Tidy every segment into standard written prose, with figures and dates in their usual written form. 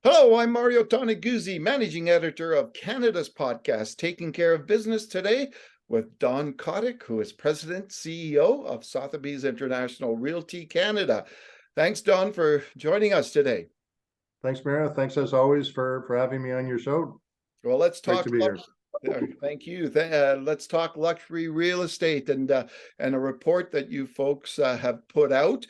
Hello, I'm Mario Toneguzzi, managing editor of Canada's podcast, Taking Care of Business today with Don Kottick, who is president, CEO of Sotheby's International Realty Canada. Thanks, Don, for joining us today. Thanks, Mara. Thanks as always for having me on your show. Well, let's Great talk. to be here. Thank you. Let's talk luxury real estate and a report that you folks have put out.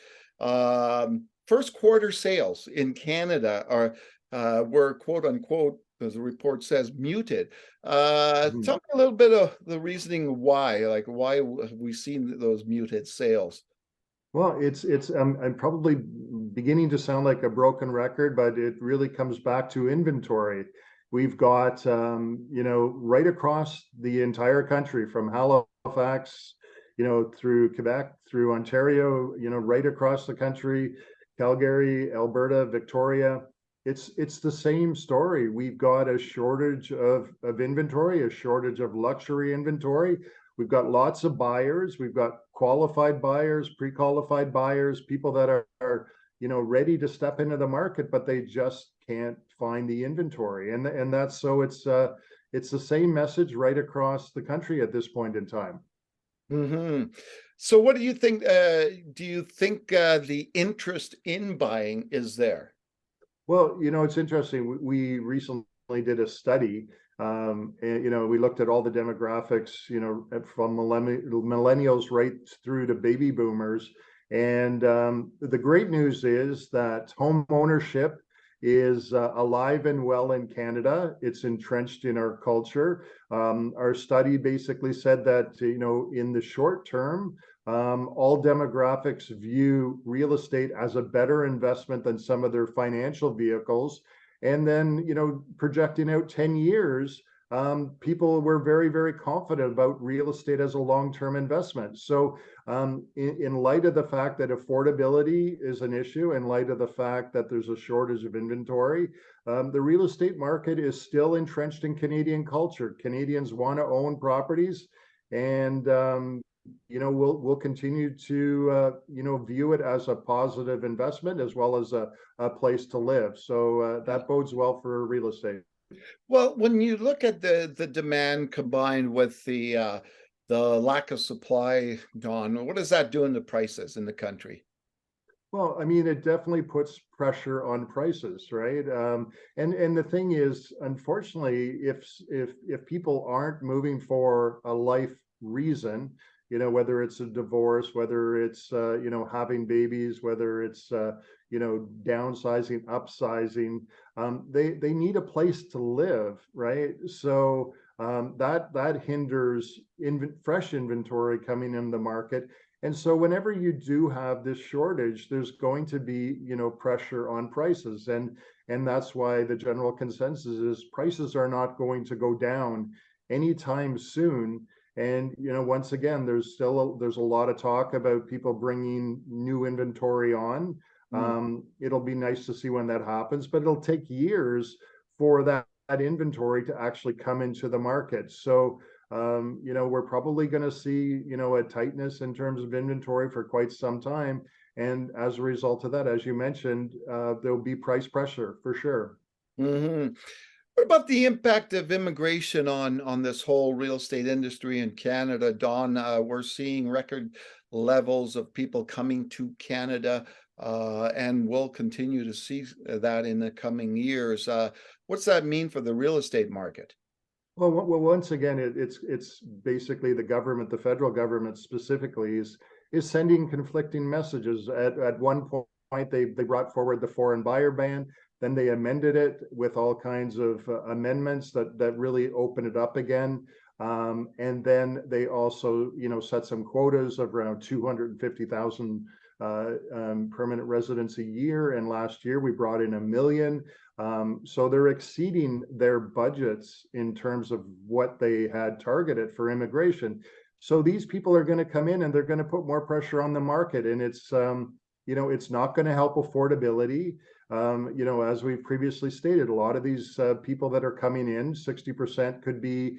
First quarter sales in Canada were quote unquote, as the report says, muted. Tell me a little bit of the reasoning why, like why have we seen those muted sales? Well, I'm probably beginning to sound like a broken record, but it really comes back to inventory. We've got right across the entire country, from Halifax, through Quebec, through Ontario, right across the country, Calgary, Alberta, Victoria. It's the same story. We've got a shortage of inventory, a shortage of luxury inventory. We've got lots of buyers. We've got qualified buyers, pre-qualified buyers, people that are ready to step into the market, but they just can't find the inventory. And that's so it's the same message right across the country at this point in time. So what do you think? Do you think the interest in buying is there? Well, it's interesting. We recently did a study, and we looked at all the demographics, from millennials right through to baby boomers. And the great news is that home ownership is alive and well in Canada. It's entrenched in our culture. Our study basically said that, in the short term, all demographics view real estate as a better investment than some of their financial vehicles. And then, projecting out 10 years, people were very, very confident about real estate as a long-term investment. So in light of the fact that affordability is an issue, in light of the fact that there's a shortage of inventory, the real estate market is still entrenched in Canadian culture. Canadians want to own properties, and we'll continue to view it as a positive investment as well as a place to live. So that bodes well for real estate. Well, when you look at the demand combined with the lack of supply, Don, what does that do in the prices in the country? Well, I mean, it definitely puts pressure on prices, right? And the thing is, unfortunately, if people aren't moving for a life reason, whether it's a divorce, whether it's having babies, whether it's downsizing, upsizing, they need a place to live, right? So that hinders fresh inventory coming in the market. And so whenever you do have this shortage, there's going to be, pressure on prices. And that's why the general consensus is prices are not going to go down anytime soon. And, once again, there's a lot of talk about people bringing new inventory on. It'll be nice to see when that happens, but it'll take years for that inventory to actually come into the market. So we're probably going to see, a tightness in terms of inventory for quite some time. And as a result of that, as you mentioned, there'll be price pressure for sure. What about the impact of immigration on this whole real estate industry in Canada, Don? We're seeing record levels of people coming to Canada, and we'll continue to see that in the coming years. What's that mean for the real estate market? Well, once again, it's basically the government, the federal government specifically, is sending conflicting messages. At one point, they brought forward the foreign buyer ban. Then they amended it with all kinds of amendments that really open it up again. And then they also, set some quotas of around 250,000 permanent residents a year. And last year we brought in 1 million. So they're exceeding their budgets in terms of what they had targeted for immigration. So these people are going to come in and they're going to put more pressure on the market. And it's not going to help affordability. As we've previously stated, a lot of these people that are coming in, 60% could be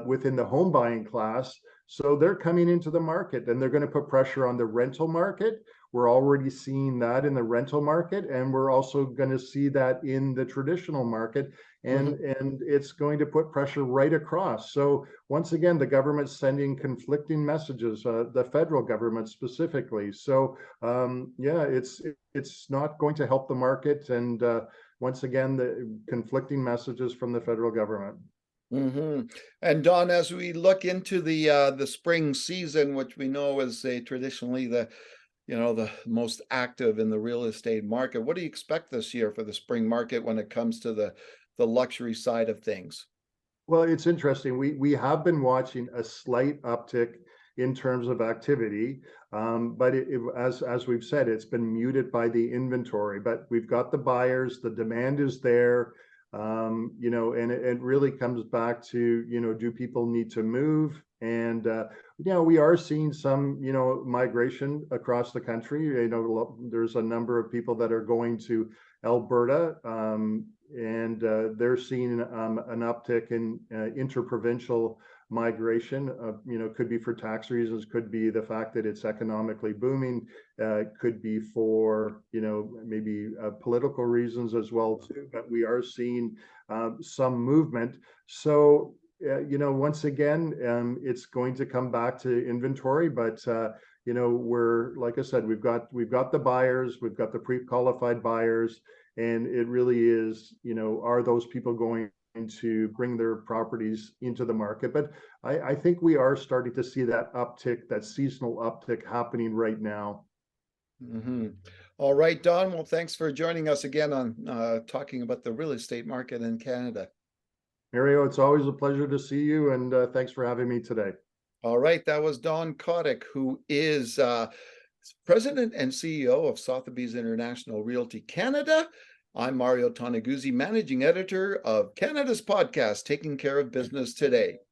within the home buying class. So they're coming into the market and they're going to put pressure on the rental market, We're already seeing that in the rental market, and we're also going to see that in the traditional market. And it's going to put pressure right across. So once again, the government's sending conflicting messages, the federal government specifically. So yeah, it's not going to help the market. And once again, the conflicting messages from the federal government. And Don, as we look into the spring season, which we know is traditionally the most active in the real estate market, what do you expect this year for the spring market when it comes to the luxury side of things? Well, it's interesting. We have been watching a slight uptick in terms of activity, but as we've said, it's been muted by the inventory. But we've got the buyers, the demand is there, you know, and it really comes back to, you know, do people need to move? And you know, we are seeing some, you know, migration across the country. You know, there's a number of people that are going to Alberta, and they're seeing an uptick in interprovincial migration. You know, could be for tax reasons, could be the fact that it's economically booming, could be for, you know, maybe political reasons as well too. But we are seeing some movement. So you know, once again, it's going to come back to inventory, but you know, like I said, we've got the buyers, we've got the pre-qualified buyers, and it really is, you know, are those people going to bring their properties into the market? But I think we are starting to see that uptick, that seasonal uptick happening right now. All right, Don. Well, thanks for joining us again on talking about the real estate market in Canada. Mario, it's always a pleasure to see you, and thanks for having me today. All right, that was Don Kottick, who is President and CEO of Sotheby's International Realty Canada. I'm Mario Toneguzzi, Managing Editor of Canada's podcast, Taking Care of Business Today.